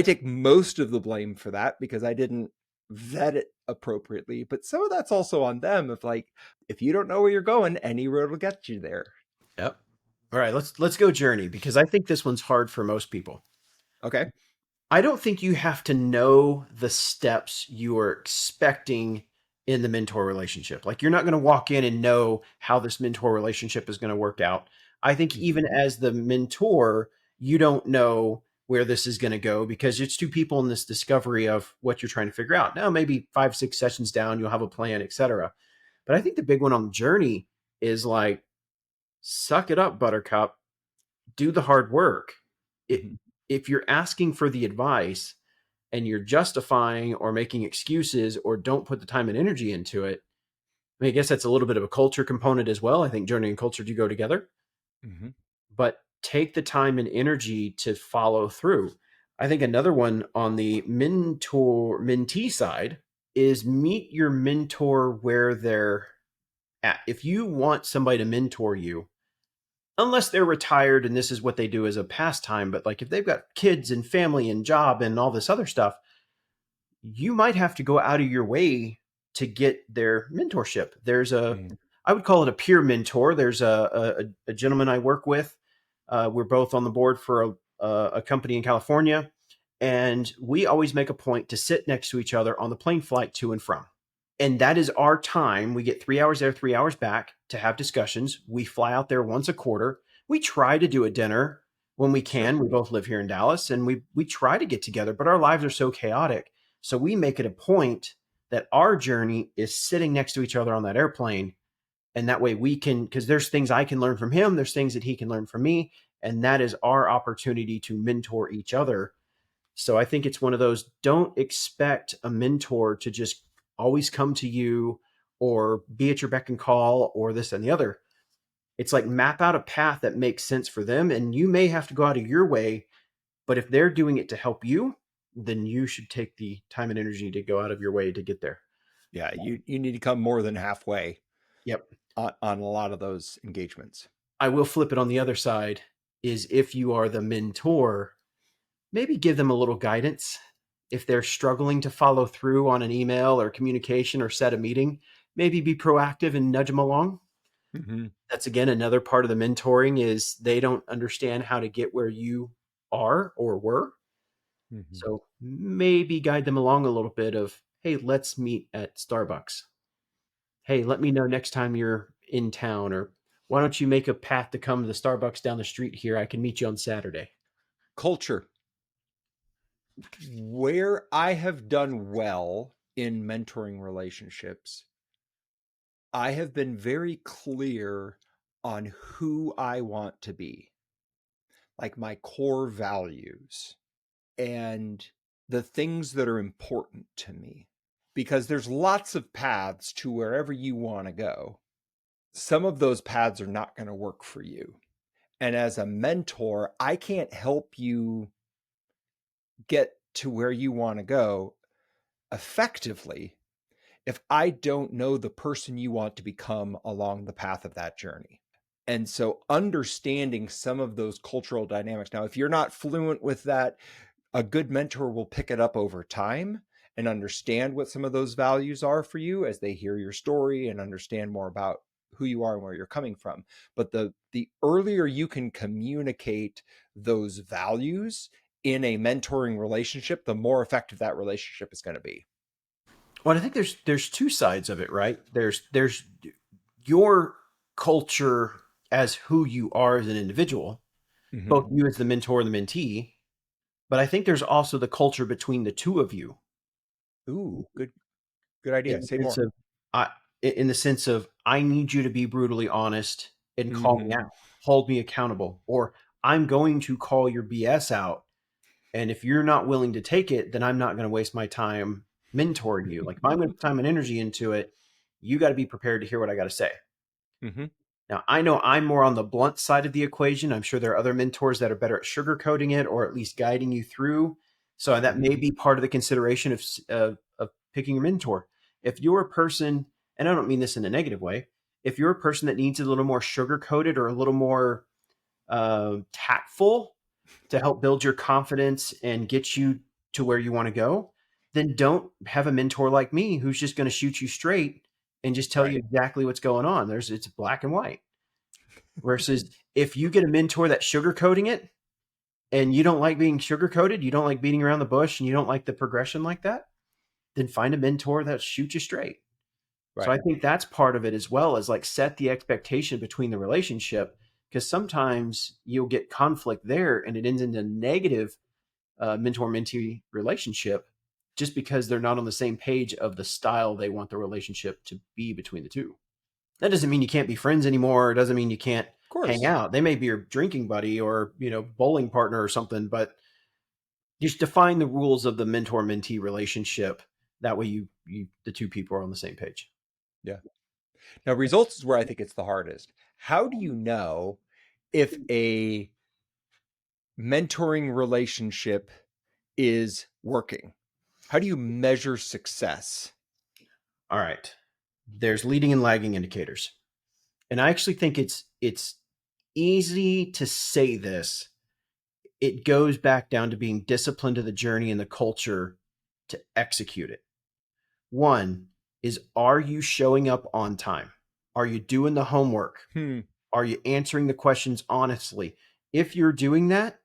take most of the blame for that because I didn't vet it appropriately. But some of that's also on them. If you don't know where you're going, any road will get you there. Yep. All right, let's go journey because I think this one's hard for most people. Okay. I don't think you have to know the steps you are expecting in the mentor relationship. Like, you're not going to walk in and know how this mentor relationship is going to work out. I think even as the mentor, you don't know where this is going to go because it's two people in this discovery of what you're trying to figure out. Now, maybe 5-6 sessions down, you'll have a plan, etc. But I think the big one on the journey is like, suck it up, buttercup, do the hard work. If you're asking for the advice and you're justifying or making excuses or don't put the time and energy into it, I guess that's a little bit of a culture component as well. I think journey and culture do go together. But take the time and energy to follow through. I think another one on the mentee side is meet your mentor where they're at. If you want somebody to mentor you, unless they're retired and this is what they do as a pastime, but like if they've got kids and family and job and all this other stuff, you might have to go out of your way to get their mentorship. There's I would call it a peer mentor. There's a gentleman I work with. We're both on the board for a company in California, and we always make a point to sit next to each other on the plane flight to and from. And that is our time. We get 3 hours there, 3 hours back to have discussions. We fly out there once a quarter. We try to do a dinner when we Sure. can. We both live here in Dallas, and we try to get together, but our lives are so chaotic. So we make it a point that our journey is sitting next to each other on that airplane. And that way we can, because there's things I can learn from him, there's things that he can learn from me. And that is our opportunity to mentor each other. So I think it's one of those, don't expect a mentor to just always come to you or be at your beck and call or this and the other. It's like map out a path that makes sense for them. And you may have to go out of your way, but if they're doing it to help you, then you should take the time and energy to go out of your way to get there. Yeah, you need to come more than halfway. Yep. On a lot of those engagements. I will flip it on the other side is if you are the mentor, maybe give them a little guidance. If they're struggling to follow through on an email or communication or set a meeting, maybe be proactive and nudge them along. Mm-hmm. That's again, another part of the mentoring is they don't understand how to get where you are or were. Mm-hmm. So maybe guide them along a little bit of, hey, let's meet at Starbucks. Hey, let me know next time you're in town, or why don't you make a path to come to the Starbucks down the street here? I can meet you on Saturday. Culture. Where I have done well in mentoring relationships, I have been very clear on who I want to be, like my core values and the things that are important to me. Because there's lots of paths to wherever you want to go. Some of those paths are not going to work for you. And as a mentor, I can't help you get to where you want to go effectively if I don't know the person you want to become along the path of that journey. And so understanding some of those cultural dynamics. Now, if you're not fluent with that, a good mentor will pick it up over time and understand what some of those values are for you as they hear your story and understand more about who you are and where you're coming from. But the earlier you can communicate those values in a mentoring relationship, the more effective that relationship is going to be. Well, I think there's two sides of it, right? There's your culture as who you are as an individual, Mm-hmm. both you as the mentor and the mentee, but I think there's also the culture between the two of you. Ooh, good idea. In the Say sense more. of, in the sense of, I need you to be brutally honest and call me Mm-hmm. out, hold me accountable, or I'm going to call your BS out. And if you're not willing to take it, then I'm not going to waste my time mentoring you. Like if I'm going to put time and energy into it, you got to be prepared to hear what I got to say. Mm-hmm. Now, I know I'm more on the blunt side of the equation. I'm sure there are other mentors that are better at sugarcoating it or at least guiding you through. So that may be part of the consideration of picking your mentor. If you're a person, and I don't mean this in a negative way, if you're a person that needs a little more sugarcoated or a little more tactful to help build your confidence and get you to where you want to go, then don't have a mentor like me who's just going to shoot you straight and just tell Right. you exactly what's going on. It's black and white. Versus if you get a mentor that's sugarcoating it and you don't like being sugarcoated, you don't like beating around the bush and you don't like the progression like that, then find a mentor that shoots you straight. Right. So I think that's part of it as well, as like set the expectation between the relationship, because sometimes you'll get conflict there and it ends in a negative mentor-mentee relationship just because they're not on the same page of the style they want the relationship to be between the two. That doesn't mean you can't be friends anymore. It doesn't mean you can't Of course. hang out. They may be your drinking buddy or, bowling partner or something, but just define the rules of the mentor-mentee relationship. That way you the two people are on the same page. Yeah. Now, results is where I think it's the hardest. How do you know if a mentoring relationship is working? How do you measure success? All right. There's leading and lagging indicators. And I actually think it's easy to say this. It goes back down to being disciplined to the journey and the culture to execute it. One is, are you showing up on time? Are you doing the homework? Are you answering the questions honestly? If you're doing that,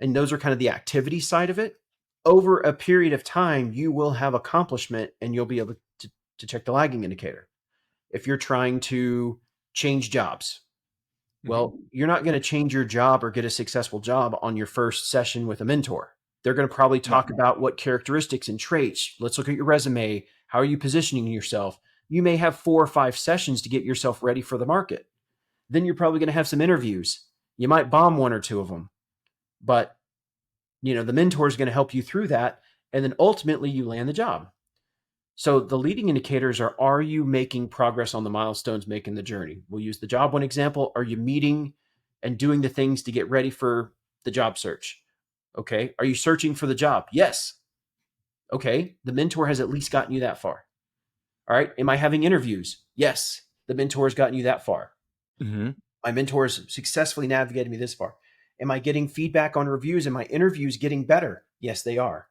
and those are kind of the activity side of it, over a period of time, you will have accomplishment and you'll be able to check the lagging indicator. If you're trying to change jobs, well, you're not going to change your job or get a successful job on your first session with a mentor. They're going to probably talk about what characteristics and traits. Let's look at your resume. How are you positioning yourself? You may have 4 or 5 sessions to get yourself ready for the market. Then you're probably going to have some interviews. You might bomb 1 or 2 of them, but the mentor is going to help you through that. And then ultimately you land the job. So the leading indicators are you making progress on the milestones making the journey? We'll use the job one example. Are you meeting and doing the things to get ready for the job search? Okay. Are you searching for the job? Yes. Okay. The mentor has at least gotten you that far. All right. Am I having interviews? Yes. The mentor has gotten you that far. Mm-hmm. My mentor has successfully navigated me this far. Am I getting feedback on reviews? Am my interviews getting better? Yes, they are.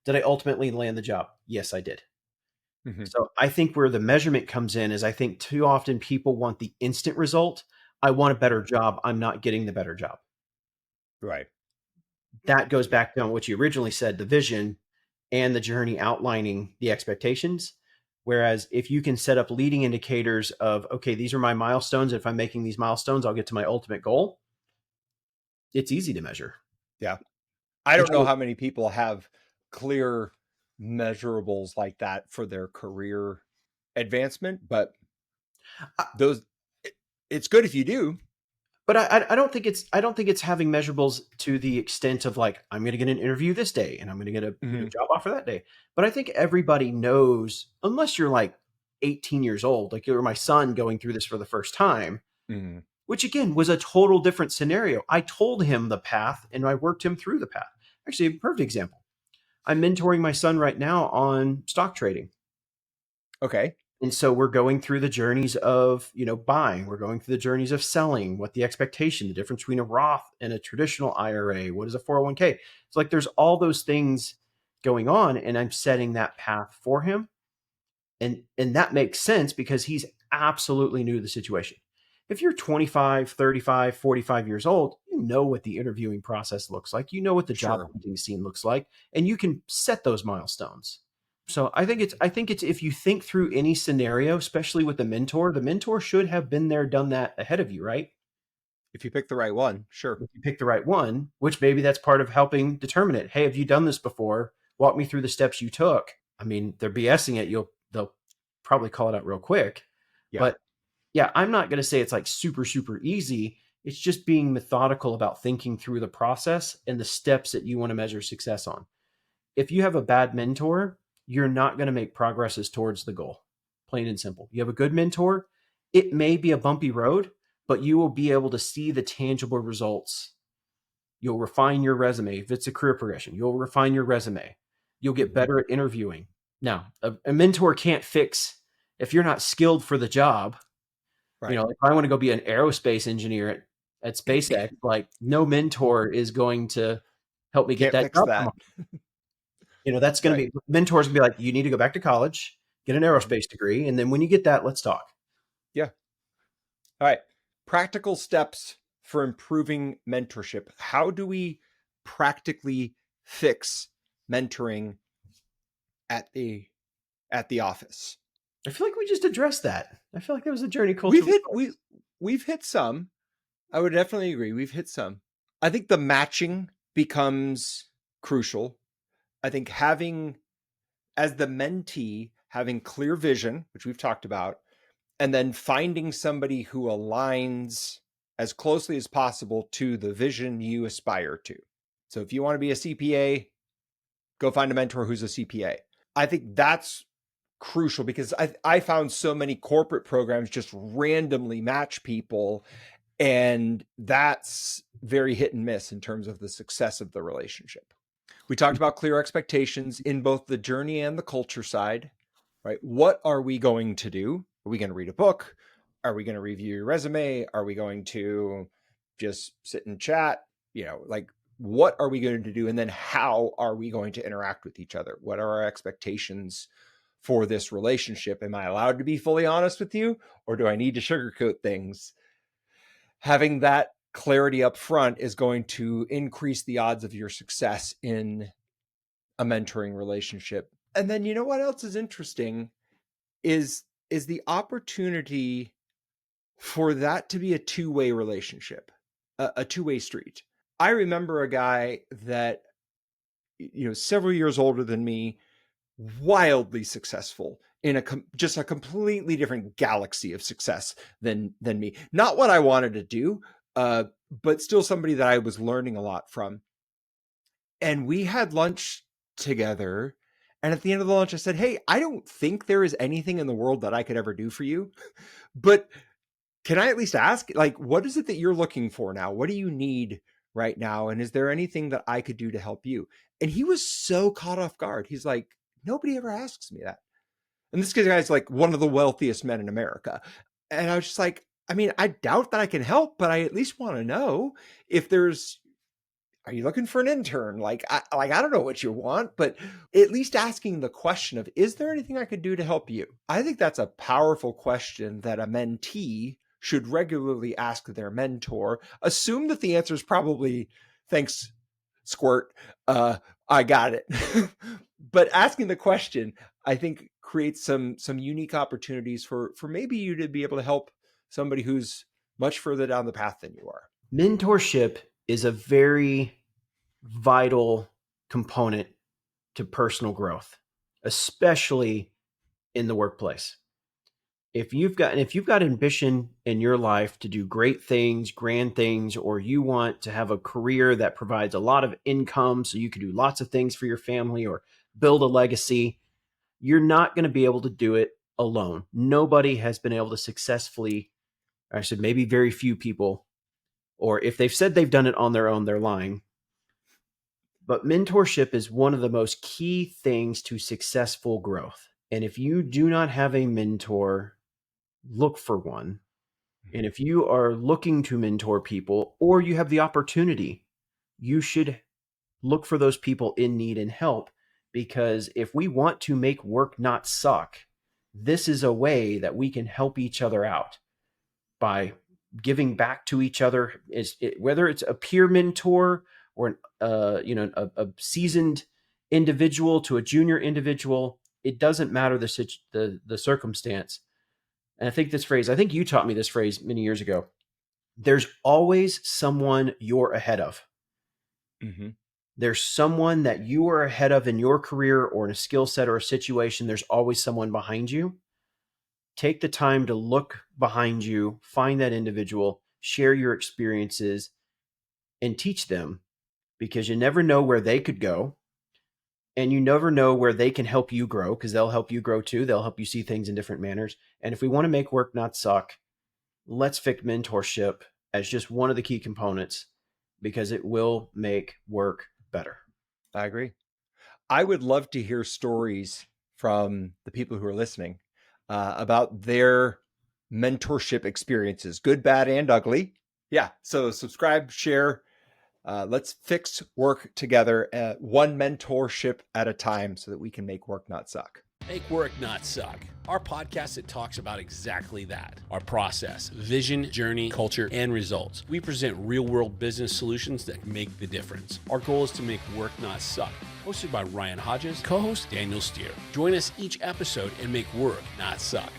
Did I ultimately land the job? Yes, I did. Mm-hmm. So I think where the measurement comes in is I think too often people want the instant result. I want a better job. I'm not getting the better job. Right. That goes back to what you originally said, the vision and the journey outlining the expectations. Whereas if you can set up leading indicators of, okay, these are my milestones. If I'm making these milestones, I'll get to my ultimate goal. It's easy to measure. Yeah. I don't know how many people have clear measurables like that for their career advancement, but it's good if you do. But I don't think it's having measurables to the extent of like, I'm going to get an interview this day and I'm going to get a job offer that day. But I think everybody knows, unless you're like 18 years old, like you're my son going through this for the first time, which again was a total different scenario. I told him the path and I worked him through the path. Actually, a perfect example. I'm mentoring my son right now on stock trading. Okay. And so we're going through the journeys of, buying. We're going through the journeys of selling, what the expectation, the difference between a Roth and a traditional IRA. What is a 401k? It's like there's all those things going on, and I'm setting that path for him. And that makes sense because he's absolutely new to the situation. If you're 25, 35, 45 years old, you know what the interviewing process looks like. You know what the job hunting scene looks like, and you can set those milestones. So I think it's if you think through any scenario, especially with the mentor should have been there, done that ahead of you, right? If you pick the right one, sure. If you pick the right one, which maybe that's part of helping determine it. Hey, have you done this before? Walk me through the steps you took. I mean, they're BSing it. They'll probably call it out real quick. Yeah. But yeah, I'm not going to say it's like super, super easy. It's just being methodical about thinking through the process and the steps that you want to measure success on. If you have a bad mentor, you're not going to make progresses towards the goal. Plain and simple. You have a good mentor, it may be a bumpy road, but you will be able to see the tangible results. You'll refine your resume. If it's a career progression, you'll refine your resume. You'll get better at interviewing. Now, a mentor can't fix if you're not skilled for the job. Right. If I want to go be an aerospace engineer at SpaceX, like no mentor is going to help me get that job. That's going to be mentors going to be like, you need to go back to college, get an aerospace degree. And then when you get that, let's talk. Yeah. All right. Practical steps for improving mentorship. How do we practically fix mentoring at the office? I feel like we just addressed that. I feel like there was a journey culture. We've hit some. I would definitely agree. We've hit some. I think the matching becomes crucial. I think as the mentee, having clear vision, which we've talked about, and then finding somebody who aligns as closely as possible to the vision you aspire to. So if you want to be a CPA, go find a mentor who's a CPA. I think that's crucial because I found so many corporate programs just randomly match people, and that's very hit and miss in terms of the success of the relationship. We talked about clear expectations in both the journey and the culture side, right? What are we going to do? Are we going to read a book? Are we going to review your resume? Are we going to just sit and chat? Like what are we going to do? And then how are we going to interact with each other? What are our expectations for this relationship? Am I allowed to be fully honest with you, or do I need to sugarcoat things? Having that clarity up front is going to increase the odds of your success in a mentoring relationship. And then you know what else is interesting is the opportunity for that to be a two-way relationship, a two-way street. I remember a guy that, several years older than me, wildly successful in just a completely different galaxy of success than me. Not what I wanted to do, but still somebody that I was learning a lot from. And we had lunch together. And at the end of the lunch, I said, "Hey, I don't think there is anything in the world that I could ever do for you, but can I at least ask, like, what is it that you're looking for now? What do you need right now? And is there anything that I could do to help you?" And he was so caught off guard. He's like, "Nobody ever asks me that." And this guy's like one of the wealthiest men in America. And I was just like, I mean, I doubt that I can help, but I at least want to know if are you looking for an intern? I don't know what you want, but at least asking the question of, is there anything I could do to help you? I think that's a powerful question that a mentee should regularly ask their mentor. Assume that the answer is probably, "Thanks, squirt. I got it." But asking the question, I think, creates some unique opportunities for maybe you to be able to help somebody who's much further down the path than you are. Mentorship is a very vital component to personal growth, especially in the workplace. If you've got ambition in your life to do great things, grand things, or you want to have a career that provides a lot of income so you can do lots of things for your family or build a legacy, you're not going to be able to do it alone. Nobody has been able to successfully, I said maybe very few people, or if they've said they've done it on their own, they're lying. But mentorship is one of the most key things to successful growth. And if you do not have a mentor, look for one. And if you are looking to mentor people or you have the opportunity, you should look for those people in need and help. Because if we want to make work not suck, this is a way that we can help each other out by giving back to each other, whether it's a peer mentor or a seasoned individual to a junior individual. It doesn't matter the circumstance. And I think you taught me this phrase many years ago. There's always someone you're ahead of. Mm-hmm. There's someone that you are ahead of in your career or in a skill set or a situation. There's always someone behind you. Take the time to look behind you, find that individual, share your experiences, and teach them, because you never know where they could go. And you never know where they can help you grow, because they'll help you grow too. They'll help you see things in different manners. And if we want to make work not suck, let's pick mentorship as just one of the key components, because it will make work better. I agree. I would love to hear stories from the people who are listening about their mentorship experiences, good, bad, and ugly. Yeah. So subscribe, share. Let's fix work together, one mentorship at a time, so that we can make work not suck. Make work not suck. Our podcast that talks about exactly that. Our process, vision, journey, culture, and results. We present real-world business solutions that make the difference. Our goal is to make work not suck. Hosted by Ryan Hodges, co-host Daniel Steer. Join us each episode and make work not suck.